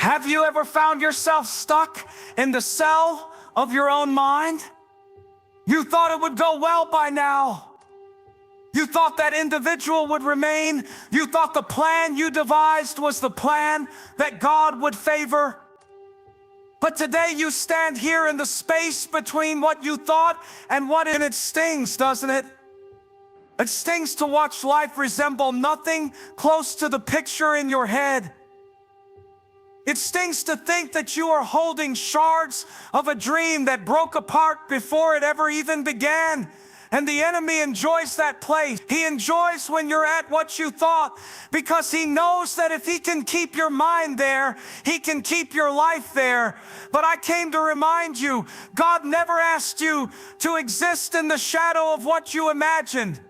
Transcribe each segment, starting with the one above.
Have you ever found yourself stuck in the cell of your own mind? You thought it would go well by now. You thought that individual would remain. You thought the plan you devised was the plan that God would favor. But today you stand here in the space between what you thought and what it stings, doesn't it? It stings to watch life resemble nothing close to the picture in your head. It stings to think that you are holding shards of a dream that broke apart before it ever even began. And the enemy enjoys that place. He enjoys when you're at what you thought, because he knows that if he can keep your mind there, he can keep your life there. But I came to remind you, God never asked you to exist in the shadow of what you imagined.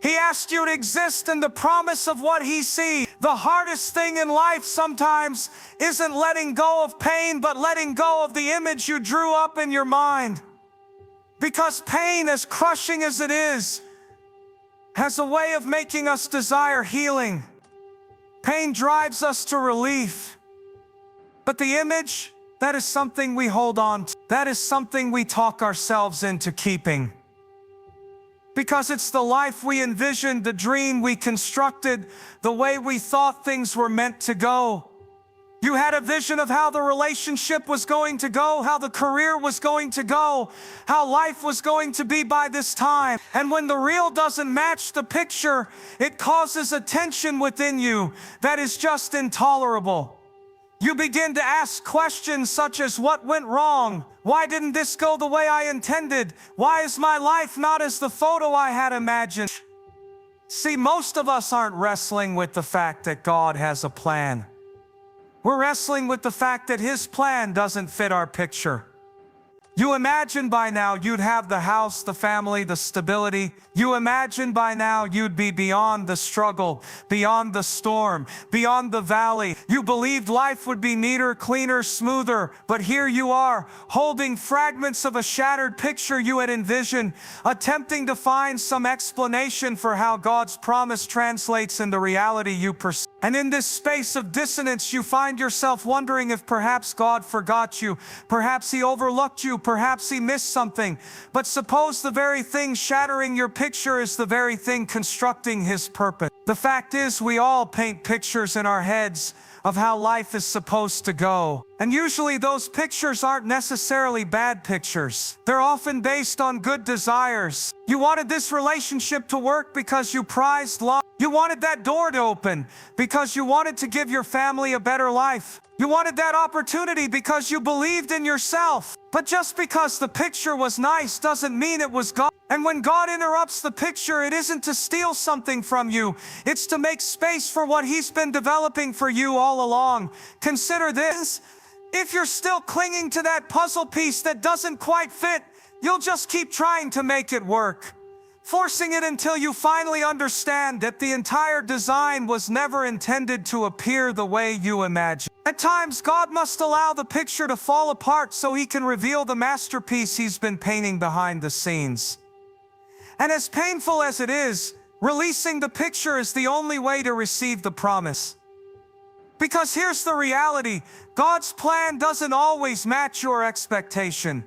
He asked you to exist in the promise of what he sees. The hardest thing in life sometimes isn't letting go of pain, but letting go of the image you drew up in your mind. Because pain, as crushing as it is, has a way of making us desire healing. Pain drives us to relief. But the image, that is something we hold on to. That is something we talk ourselves into keeping. Because it's the life we envisioned, the dream we constructed, the way we thought things were meant to go. You had a vision of how the relationship was going to go, how the career was going to go, how life was going to be by this time. And when the real doesn't match the picture, it causes a tension within you that is just intolerable. You begin to ask questions such as, what went wrong? Why didn't this go the way I intended? Why is my life not as the photo I had imagined? See, most of us aren't wrestling with the fact that God has a plan. We're wrestling with the fact that his plan doesn't fit our picture. You imagine by now you'd have the house, the family, the stability. You imagine by now you'd be beyond the struggle, beyond the storm, beyond the valley. You believed life would be neater, cleaner, smoother. But here you are, holding fragments of a shattered picture you had envisioned, attempting to find some explanation for how God's promise translates into reality you perceive. And in this space of dissonance, you find yourself wondering if perhaps God forgot you, perhaps he overlooked you, perhaps he missed something. But suppose the very thing shattering your picture is the very thing constructing his purpose. The fact is, we all paint pictures in our heads of how life is supposed to go. And usually those pictures aren't necessarily bad pictures. They're often based on good desires. You wanted this relationship to work because you prized love. You wanted that door to open because you wanted to give your family a better life. You wanted that opportunity because you believed in yourself. But just because the picture was nice doesn't mean it was God. And when God interrupts the picture, it isn't to steal something from you. It's to make space for what he's been developing for you all along. Consider this. If you're still clinging to that puzzle piece that doesn't quite fit, you'll just keep trying to make it work, forcing it until you finally understand that the entire design was never intended to appear the way you imagined. At times, God must allow the picture to fall apart so he can reveal the masterpiece he's been painting behind the scenes. And as painful as it is, releasing the picture is the only way to receive the promise. Because here's the reality, God's plan doesn't always match your expectation,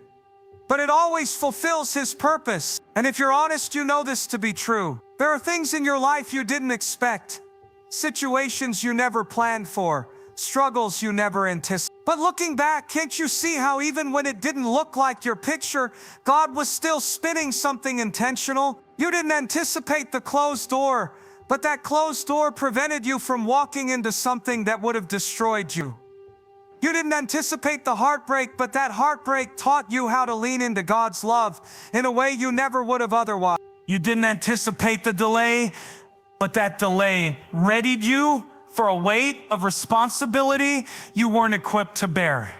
but it always fulfills his purpose. And if you're honest, you know this to be true. There are things in your life you didn't expect, situations you never planned for, struggles you never anticipated. But looking back, can't you see how even when it didn't look like your picture, God was still spinning something intentional? You didn't anticipate the closed door, but that closed door prevented you from walking into something that would have destroyed you. You didn't anticipate the heartbreak, but that heartbreak taught you how to lean into God's love in a way you never would have otherwise. You didn't anticipate the delay, but that delay readied you for a weight of responsibility you weren't equipped to bear.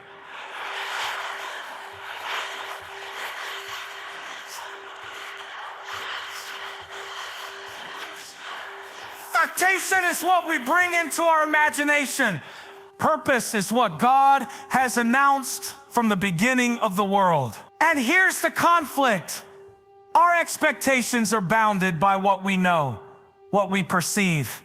Expectation is what we bring into our imagination. Purpose is what God has announced from the beginning of the world. And here's the conflict. Our expectations are bounded by what we know, what we perceive,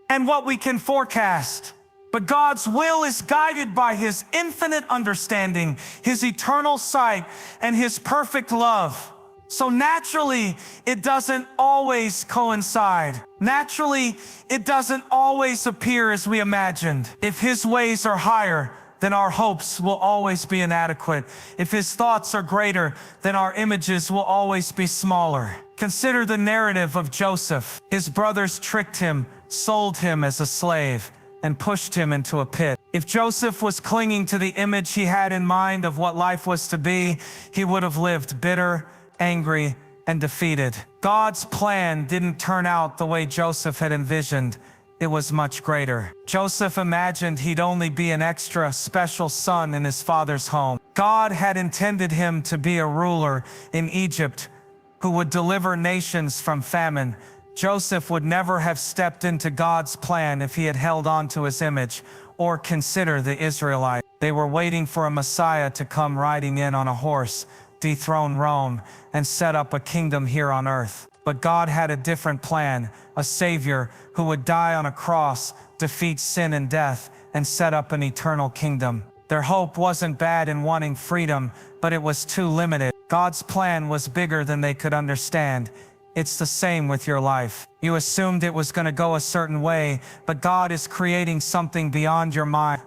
and what we can forecast. But God's will is guided by His infinite understanding, His eternal sight, and His perfect love. So naturally, it doesn't always coincide. Naturally, it doesn't always appear as we imagined. If His ways are higher, then our hopes will always be inadequate. If His thoughts are greater, then our images will always be smaller. Consider the narrative of Joseph. His brothers tricked him, sold him as a slave, and pushed him into a pit. If Joseph was clinging to the image he had in mind of what life was to be, he would have lived bitter, angry, and defeated. God's plan didn't turn out the way Joseph had envisioned. It was much greater. Joseph imagined he'd only be an extra special son in his father's home. God had intended him to be a ruler in Egypt who would deliver nations from famine. Joseph would never have stepped into God's plan if he had held on to his image. Or consider the Israelites. They were waiting for a Messiah to come riding in on a horse, dethrone Rome, and set up a kingdom here on earth. But God had a different plan, a Savior who would die on a cross, defeat sin and death, and set up an eternal kingdom. Their hope wasn't bad in wanting freedom, but it was too limited. God's plan was bigger than they could understand. It's the same with your life. You assumed it was going to go a certain way, but God is creating something beyond your mind.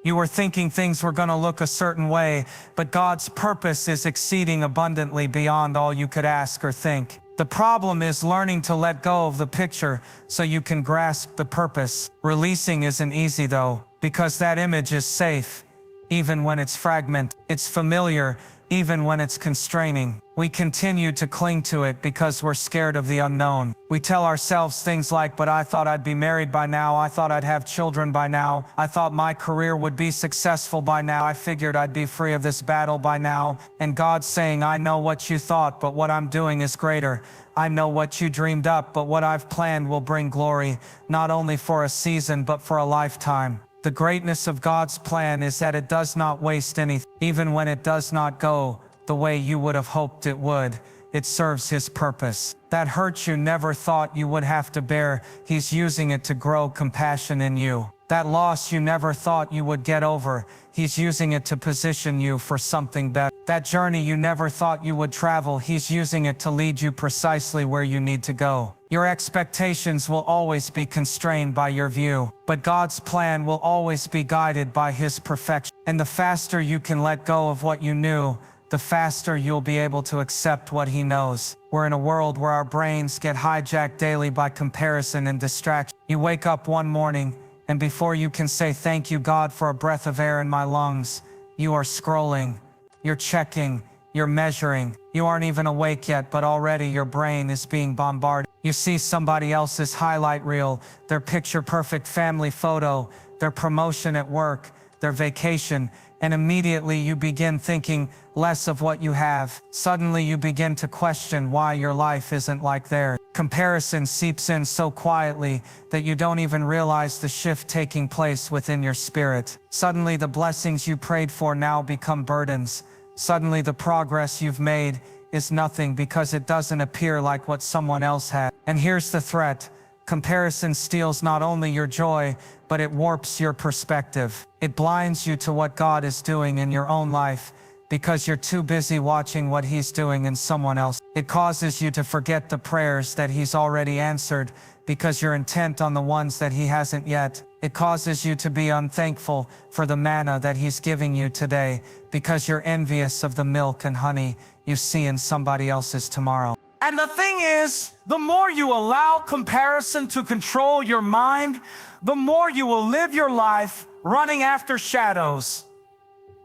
You were thinking things were going to look a certain way, but God's purpose is exceeding abundantly beyond all you could ask or think. The problem is learning to let go of the picture so you can grasp the purpose. Releasing isn't easy though, because that image is safe, even when it's fragmented. It's familiar, even when it's constraining. We continue to cling to it because we're scared of the unknown. We tell ourselves things like, but I thought I'd be married by now. I thought I'd have children by now. I thought my career would be successful by now. I figured I'd be free of this battle by now. And God's saying, I know what you thought, but what I'm doing is greater. I know what you dreamed up, but what I've planned will bring glory, not only for a season, but for a lifetime. The greatness of God's plan is that it does not waste anything. Even when it does not go the way you would have hoped it would, it serves His purpose. That hurt you never thought you would have to bear, He's using it to grow compassion in you. That loss you never thought you would get over, He's using it to position you for something better. That journey you never thought you would travel, He's using it to lead you precisely where you need to go. Your expectations will always be constrained by your view, but God's plan will always be guided by His perfection. And the faster you can let go of what you knew, the faster you'll be able to accept what He knows. We're in a world where our brains get hijacked daily by comparison and distraction. You wake up one morning, and before you can say, thank you, God, for a breath of air in my lungs, you are scrolling, you're checking, you're measuring. You aren't even awake yet, but already your brain is being bombarded. You see somebody else's highlight reel, their picture-perfect family photo, their promotion at work, their vacation, and immediately you begin thinking less of what you have. Suddenly you begin to question why your life isn't like theirs. Comparison seeps in so quietly that you don't even realize the shift taking place within your spirit. Suddenly the blessings you prayed for now become burdens. Suddenly the progress you've made is nothing because it doesn't appear like what someone else had. And here's the threat. Comparison steals not only your joy, but it warps your perspective. It blinds you to what God is doing in your own life because you're too busy watching what He's doing in someone else. It causes you to forget the prayers that He's already answered because you're intent on the ones that He hasn't yet. It causes you to be unthankful for the manna that He's giving you today because you're envious of the milk and honey you see in somebody else's tomorrow. And the thing is, the more you allow comparison to control your mind, the more you will live your life running after shadows.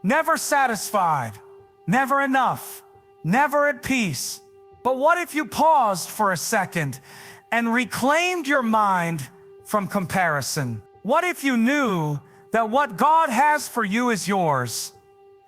Never satisfied, never enough, never at peace. But what if you paused for a second and reclaimed your mind from comparison? What if you knew that what God has for you is yours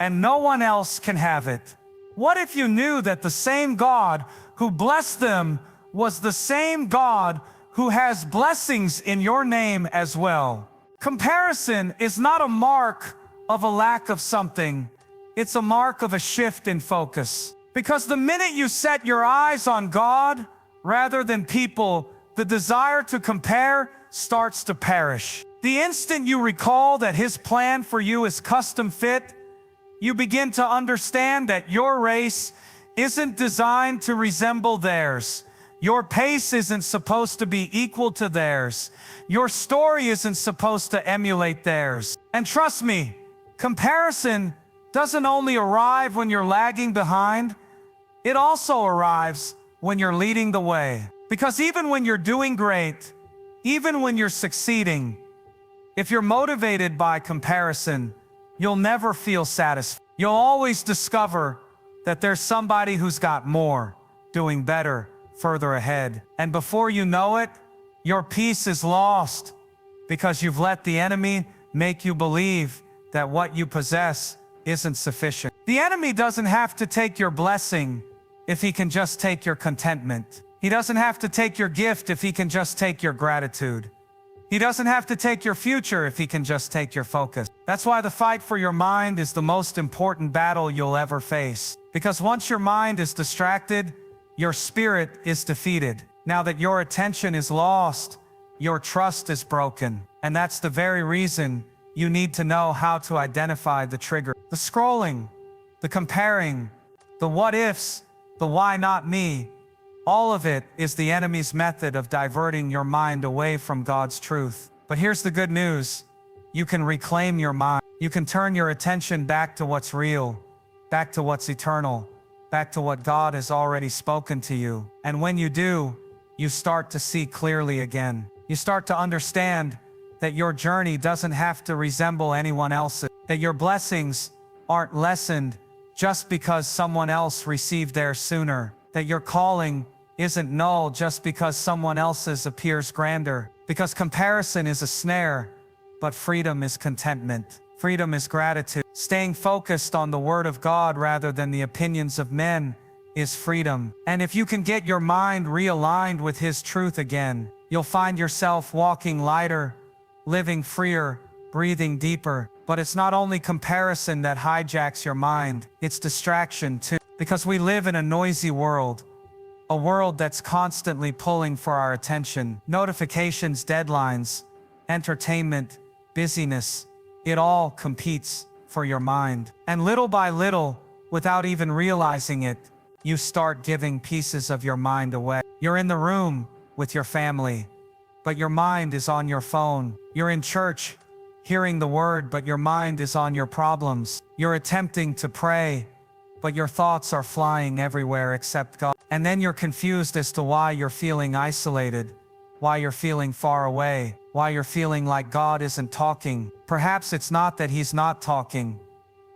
and no one else can have it? What if you knew that the same God who blessed them was the same God who has blessings in your name as well? Comparison is not a mark of a lack of something. It's a mark of a shift in focus. Because the minute you set your eyes on God rather than people, the desire to compare starts to perish. The instant you recall that His plan for you is custom fit, you begin to understand that your race isn't designed to resemble theirs. Your pace isn't supposed to be equal to theirs. Your story isn't supposed to emulate theirs. And trust me, comparison doesn't only arrive when you're lagging behind, it also arrives when you're leading the way. Because even when you're doing great, even when you're succeeding, if you're motivated by comparison, you'll never feel satisfied. You'll always discover that there's somebody who's got more, doing better, further ahead. And before you know it, your peace is lost because you've let the enemy make you believe that what you possess isn't sufficient. The enemy doesn't have to take your blessing if he can just take your contentment. He doesn't have to take your gift if he can just take your gratitude. He doesn't have to take your future if he can just take your focus. That's why the fight for your mind is the most important battle you'll ever face. Because once your mind is distracted, your spirit is defeated. Now that your attention is lost, your trust is broken. And that's the very reason you need to know how to identify the trigger. The scrolling, the comparing, the what ifs, the why not me, all of it is the enemy's method of diverting your mind away from God's truth. But here's the good news. You can reclaim your mind. You can turn your attention back to what's real, back to what's eternal, back to what God has already spoken to you. And when you do, you start to see clearly again. You start to understand that your journey doesn't have to resemble anyone else's, that your blessings aren't lessened just because someone else received theirs sooner, that your calling isn't null just because someone else's appears grander, because comparison is a snare, but freedom is contentment. Freedom is gratitude. Staying focused on the Word of God rather than the opinions of men is freedom. And if you can get your mind realigned with His truth again, you'll find yourself walking lighter, living freer, breathing deeper. But it's not only comparison that hijacks your mind, it's distraction too. Because we live in a noisy world, a world that's constantly pulling for our attention. Notifications, deadlines, entertainment, busyness, it all competes for your mind. And little by little, without even realizing it, you start giving pieces of your mind away. You're in the room with your family, but your mind is on your phone. You're in church, hearing the word, but your mind is on your problems. You're attempting to pray, but your thoughts are flying everywhere except God. And then you're confused as to why you're feeling isolated, why you're feeling far away, why you're feeling like God isn't talking. Perhaps it's not that He's not talking.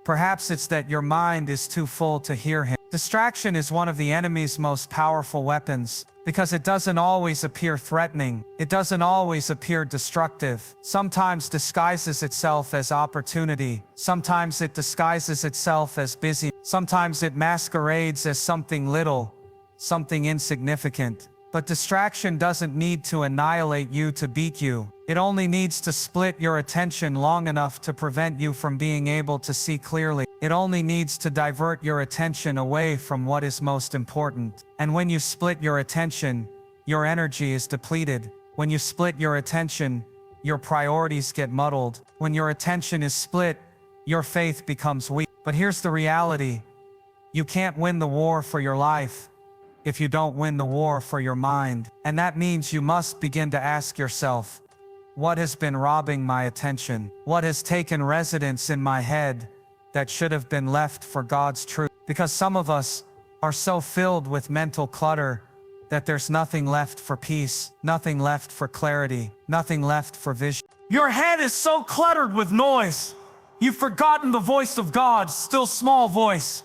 Perhaps it's that your mind is too full to hear Him. Distraction is one of the enemy's most powerful weapons because it doesn't always appear threatening. It doesn't always appear destructive. Sometimes disguises itself as opportunity. Sometimes it disguises itself as busy. Sometimes it masquerades as something little, something insignificant. But distraction doesn't need to annihilate you to beat you. It only needs to split your attention long enough to prevent you from being able to see clearly. It only needs to divert your attention away from what is most important. And when you split your attention, your energy is depleted. When you split your attention, your priorities get muddled. When your attention is split, your faith becomes weak. But here's the reality. You can't win the war for your life if you don't win the war for your mind. And that means you must begin to ask yourself, what has been robbing my attention? What has taken residence in my head that should have been left for God's truth? Because some of us are so filled with mental clutter that there's nothing left for peace, nothing left for clarity, nothing left for vision. Your head is so cluttered with noise. You've forgotten the voice of God's still small voice.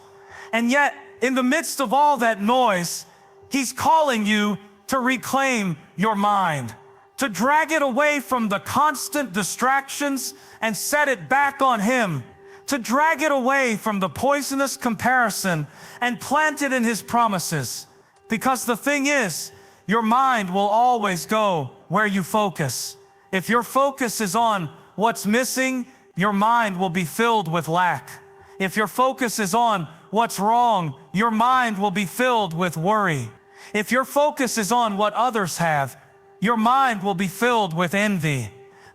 And yet, in the midst of all that noise, He's calling you to reclaim your mind, to drag it away from the constant distractions and set it back on Him, to drag it away from the poisonous comparison and plant it in His promises. Because the thing is, your mind will always go where you focus. If your focus is on what's missing, your mind will be filled with lack. If your focus is on what's wrong, your mind will be filled with worry. If your focus is on what others have, your mind will be filled with envy.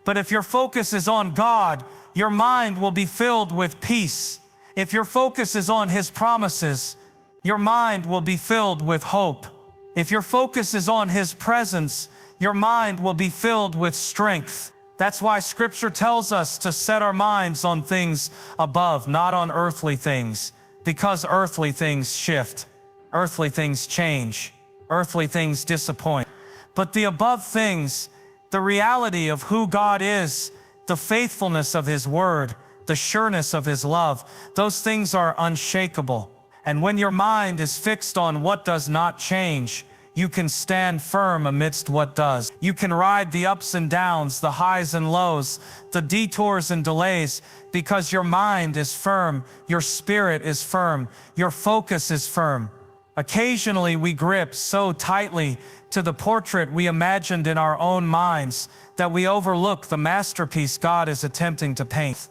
But if your focus is on God, your mind will be filled with peace. If your focus is on His promises, your mind will be filled with hope. If your focus is on His presence, your mind will be filled with strength. That's why Scripture tells us to set our minds on things above, not on earthly things, because earthly things shift, earthly things change, earthly things disappoint. But the above things, the reality of who God is, the faithfulness of His word, the sureness of His love, those things are unshakable. And when your mind is fixed on what does not change, you can stand firm amidst what does. You can ride the ups and downs, the highs and lows, the detours and delays, because your mind is firm, your spirit is firm, your focus is firm. Occasionally we grip so tightly to the portrait we imagined in our own minds that we overlook the masterpiece God is attempting to paint.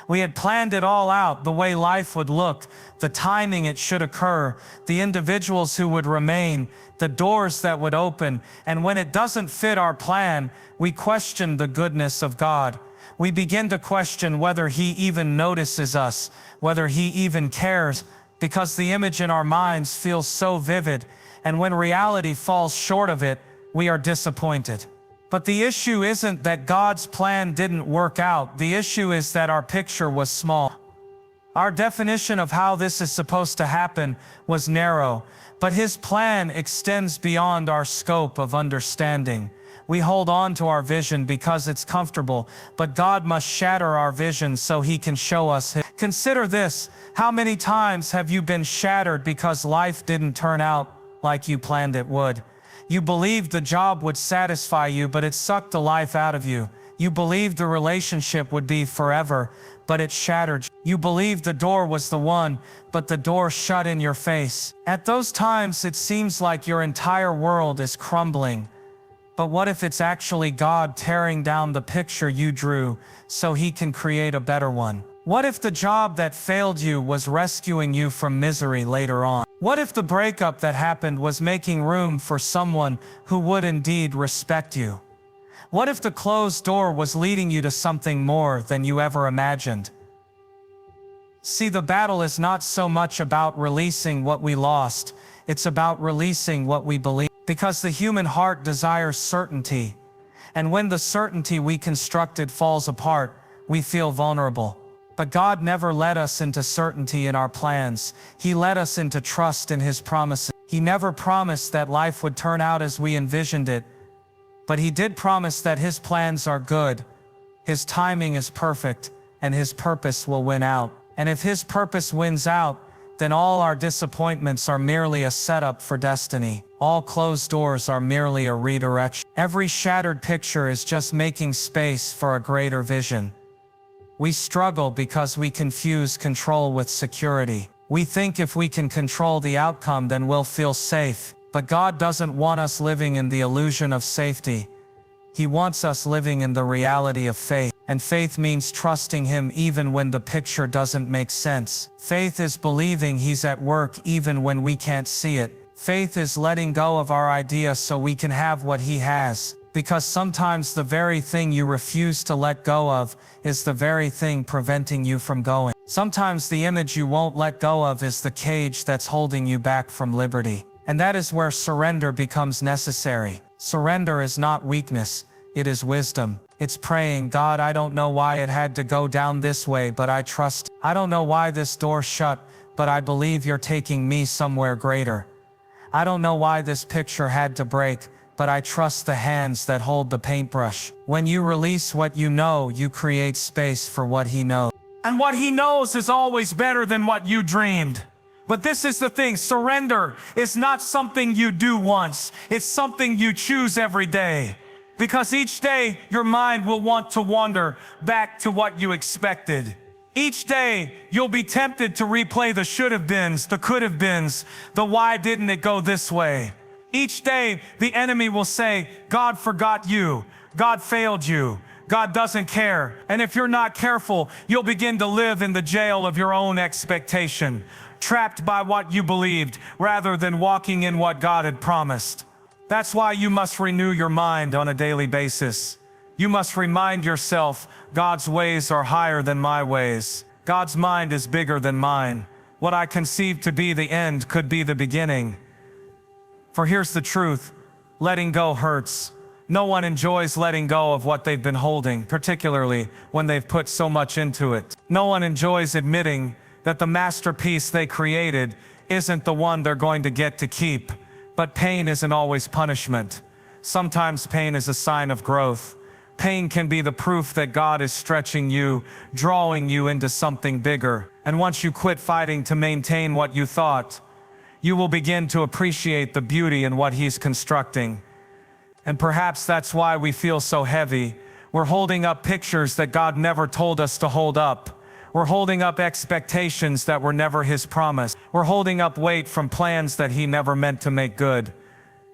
We had planned it all out, the way life would look, the timing it should occur, the individuals who would remain, the doors that would open, and when it doesn't fit our plan, we question the goodness of God. We begin to question whether He even notices us, whether He even cares, because the image in our minds feels so vivid, and when reality falls short of it, we are disappointed. But the issue isn't that God's plan didn't work out. The issue is that our picture was small. Our definition of how this is supposed to happen was narrow, but His plan extends beyond our scope of understanding. We hold on to our vision because it's comfortable, but God must shatter our vision so He can show us His. Consider this: how many times have you been shattered because life didn't turn out like you planned it would? You believed the job would satisfy you, but it sucked the life out of you. You believed the relationship would be forever, but it shattered you. You believed the door was the one, but the door shut in your face. At those times, it seems like your entire world is crumbling. But what if it's actually God tearing down the picture you drew so He can create a better one? What if the job that failed you was rescuing you from misery later on? What if the breakup that happened was making room for someone who would indeed respect you? What if the closed door was leading you to something more than you ever imagined? See, the battle is not so much about releasing what we lost, it's about releasing what we believe. Because the human heart desires certainty, and when the certainty we constructed falls apart, we feel vulnerable. But God never led us into certainty in our plans. He led us into trust in His promises. He never promised that life would turn out as we envisioned it, but He did promise that His plans are good, His timing is perfect, and His purpose will win out. And if His purpose wins out, then all our disappointments are merely a setup for destiny. All closed doors are merely a redirection. Every shattered picture is just making space for a greater vision. We struggle because we confuse control with security. We think if we can control the outcome, then we'll feel safe. But God doesn't want us living in the illusion of safety. He wants us living in the reality of faith. And faith means trusting Him even when the picture doesn't make sense. Faith is believing He's at work even when we can't see it. Faith is letting go of our idea so we can have what He has. Because sometimes the very thing you refuse to let go of is the very thing preventing you from going. Sometimes the image you won't let go of is the cage that's holding you back from liberty. And that is where surrender becomes necessary. Surrender is not weakness, it is wisdom. It's praying, God, I don't know why it had to go down this way, but I trust. I don't know why this door shut, but I believe You're taking me somewhere greater. I don't know why this picture had to break, but I trust the hands that hold the paintbrush. When you release what you know, you create space for what He knows. And what He knows is always better than what you dreamed. But this is the thing, surrender is not something you do once, it's something you choose every day. Because each day, your mind will want to wander back to what you expected. Each day, you'll be tempted to replay the should have beens, the could have beens, the why didn't it go this way. Each day, the enemy will say, God forgot you, God failed you, God doesn't care. And if you're not careful, you'll begin to live in the jail of your own expectation, trapped by what you believed, rather than walking in what God had promised. That's why you must renew your mind on a daily basis. You must remind yourself, God's ways are higher than my ways. God's mind is bigger than mine. What I conceive to be the end could be the beginning. For here's the truth, letting go hurts. No one enjoys letting go of what they've been holding, particularly when they've put so much into it. No one enjoys admitting that the masterpiece they created isn't the one they're going to get to keep. But pain isn't always punishment. Sometimes pain is a sign of growth. Pain can be the proof that God is stretching you, drawing you into something bigger. And once you quit fighting to maintain what you thought, you will begin to appreciate the beauty in what He's constructing. And perhaps that's why we feel so heavy. We're holding up pictures that God never told us to hold up. We're holding up expectations that were never His promise. We're holding up weight from plans that He never meant to make good.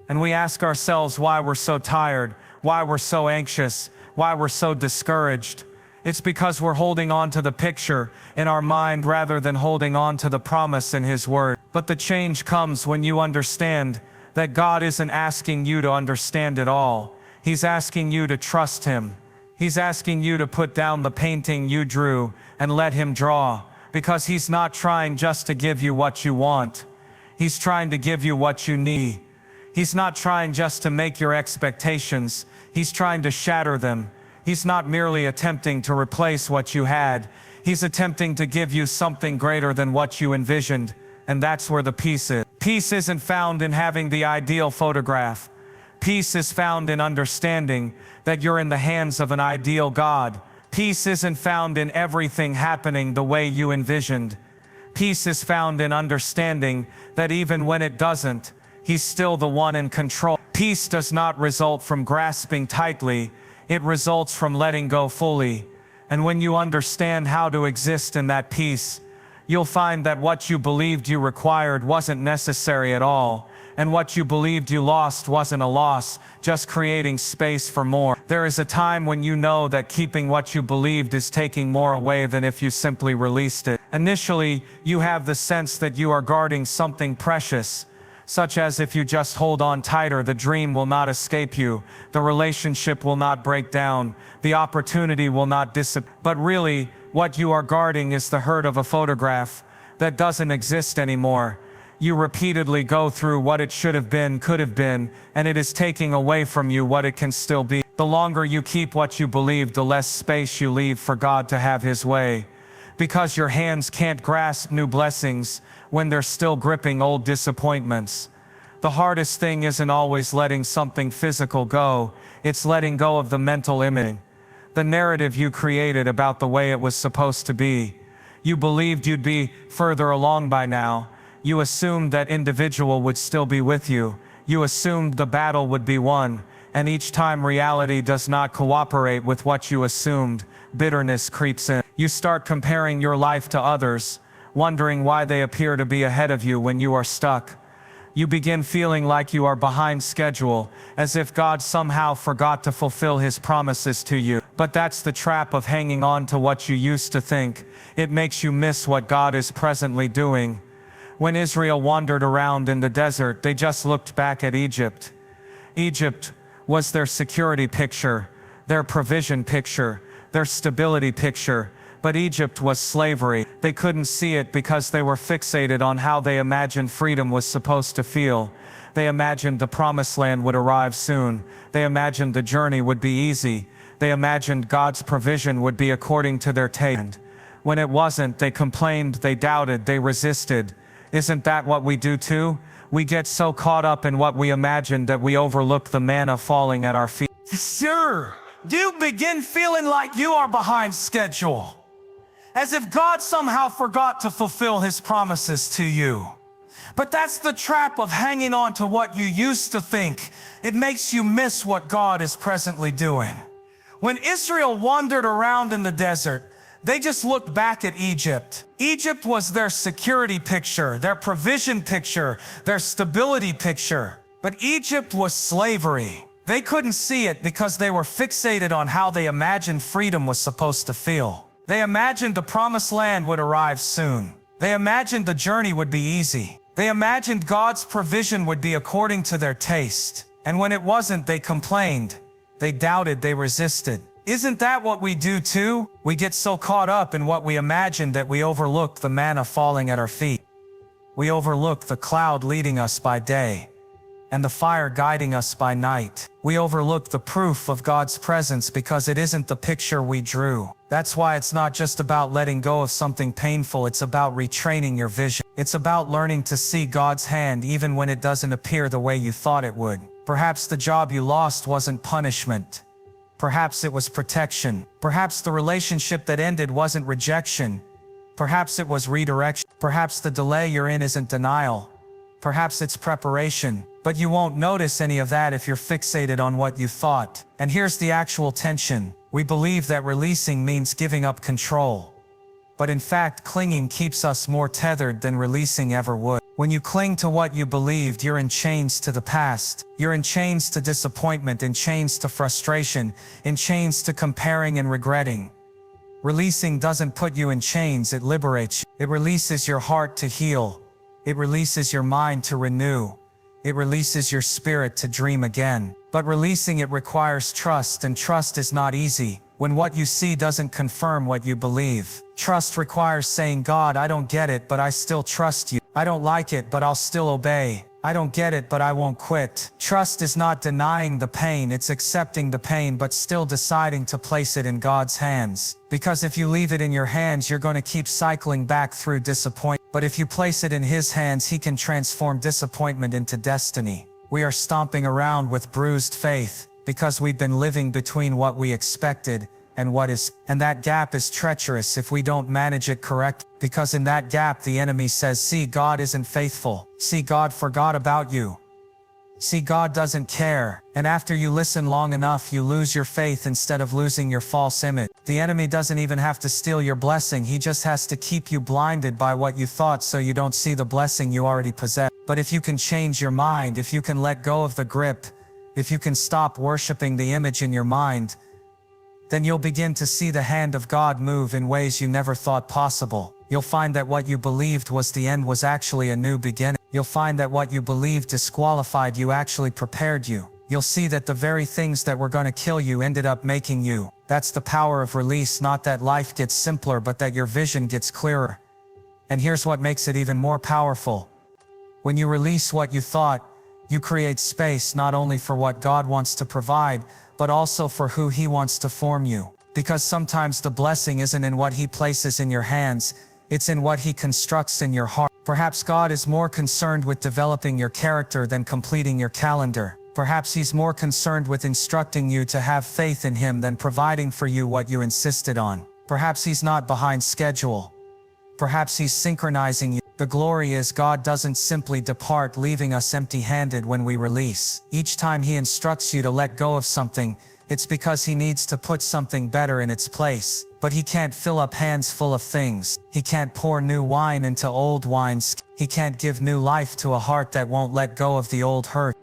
And we ask ourselves why we're so tired, why we're so anxious, why we're so discouraged. It's because we're holding on to the picture in our mind rather than holding on to the promise in His Word. But the change comes when you understand that God isn't asking you to understand it all. He's asking you to trust Him. He's asking you to put down the painting you drew and let Him draw, because He's not trying just to give you what you want. He's trying to give you what you need. He's not trying just to make your expectations. He's trying to shatter them. He's not merely attempting to replace what you had. He's attempting to give you something greater than what you envisioned. And that's where the peace is. Peace isn't found in having the ideal photograph. Peace is found in understanding that you're in the hands of an ideal God. Peace isn't found in everything happening the way you envisioned. Peace is found in understanding that even when it doesn't, He's still the one in control. Peace does not result from grasping tightly. It results from letting go fully. And when you understand how to exist in that peace, you'll find that what you believed you required wasn't necessary at all. And what you believed you lost wasn't a loss, just creating space for more. There is a time when you know that keeping what you believed is taking more away than if you simply released it. Initially, you have the sense that you are guarding something precious, such as if you just hold on tighter, the dream will not escape you, the relationship will not break down, the opportunity will not disappear. But really, what you are guarding is the hurt of a photograph that doesn't exist anymore. You repeatedly go through what it should have been, could have been, and it is taking away from you what it can still be. The longer you keep what you believe, the less space you leave for God to have His way. Because your hands can't grasp new blessings when they're still gripping old disappointments. The hardest thing isn't always letting something physical go, it's letting go of the mental image. The narrative you created about the way it was supposed to be. You believed you'd be further along by now. You assumed that individual would still be with you. You assumed the battle would be won. And each time reality does not cooperate with what you assumed, bitterness creeps in. You start comparing your life to others, wondering why they appear to be ahead of you when you are stuck. You begin feeling like you are behind schedule, as if God somehow forgot to fulfill His promises to you. But that's the trap of hanging on to what you used to think. It makes you miss what God is presently doing. When Israel wandered around in the desert, they just looked back at Egypt. Egypt was their security picture, their provision picture, their stability picture. But Egypt was slavery. They couldn't see it because they were fixated on how they imagined freedom was supposed to feel. They imagined the promised land would arrive soon. They imagined the journey would be easy. They imagined God's provision would be according to their taste. When it wasn't, they complained, they doubted, they resisted. Isn't that what we do too? We get so caught up in what we imagined that we overlook the manna falling at our feet. Sure, you begin feeling like you are behind schedule. As if God somehow forgot to fulfill His promises to you. But that's the trap of hanging on to what you used to think. It makes you miss what God is presently doing. When Israel wandered around in the desert, they just looked back at Egypt. Egypt was their security picture, their provision picture, their stability picture. But Egypt was slavery. They couldn't see it because they were fixated on how they imagined freedom was supposed to feel. They imagined the promised land would arrive soon. They imagined the journey would be easy. They imagined God's provision would be according to their taste. And when it wasn't, they complained. They doubted, they resisted. Isn't that what we do too? We get so caught up in what we imagine that we overlook the manna falling at our feet. We overlook the cloud leading us by day and the fire guiding us by night. We overlook the proof of God's presence because it isn't the picture we drew. That's why it's not just about letting go of something painful, it's about retraining your vision. It's about learning to see God's hand even when it doesn't appear the way you thought it would. Perhaps the job you lost wasn't punishment. Perhaps it was protection. Perhaps the relationship that ended wasn't rejection. Perhaps it was redirection. Perhaps the delay you're in isn't denial. Perhaps it's preparation. But you won't notice any of that if you're fixated on what you thought. And here's the actual tension. We believe that releasing means giving up control. But in fact, clinging keeps us more tethered than releasing ever would. When you cling to what you believed, you're in chains to the past. You're in chains to disappointment, in chains to frustration, in chains to comparing and regretting. Releasing doesn't put you in chains, it liberates you. It releases your heart to heal. It releases your mind to renew. It releases your spirit to dream again. But releasing it requires trust, and trust is not easy when what you see doesn't confirm what you believe. Trust requires saying, God, I don't get it, but I still trust you. I don't like it, but I'll still obey. I don't get it, but I won't quit. Trust is not denying the pain, it's accepting the pain, but still deciding to place it in God's hands. Because if you leave it in your hands, you're going to keep cycling back through disappointment. But if you place it in His hands, He can transform disappointment into destiny. We are stomping around with bruised faith because we've been living between what we expected and what is. And that gap is treacherous if we don't manage it correctly. Because in that gap, the enemy says, see, God isn't faithful. See, God forgot about you. See, God doesn't care. And after you listen long enough, you lose your faith instead of losing your false image. The enemy doesn't even have to steal your blessing. He just has to keep you blinded by what you thought so you don't see the blessing you already possess. But if you can change your mind, if you can let go of the grip, if you can stop worshiping the image in your mind, then you'll begin to see the hand of God move in ways you never thought possible. You'll find that what you believed was the end was actually a new beginning. You'll find that what you believed disqualified you actually prepared you. You'll see that the very things that were going to kill you ended up making you. That's the power of release, not that life gets simpler, but that your vision gets clearer. And here's what makes it even more powerful. When you release what you thought, you create space not only for what God wants to provide, but also for who He wants to form you. Because sometimes the blessing isn't in what He places in your hands, it's in what He constructs in your heart. Perhaps God is more concerned with developing your character than completing your calendar. Perhaps He's more concerned with instructing you to have faith in Him than providing for you what you insisted on. Perhaps He's not behind schedule. Perhaps He's synchronizing you. The glory is God doesn't simply depart, leaving us empty-handed when we release. Each time He instructs you to let go of something, it's because He needs to put something better in its place. But He can't fill up hands full of things. He can't pour new wine into old wines. He can't give new life to a heart that won't let go of the old hurt.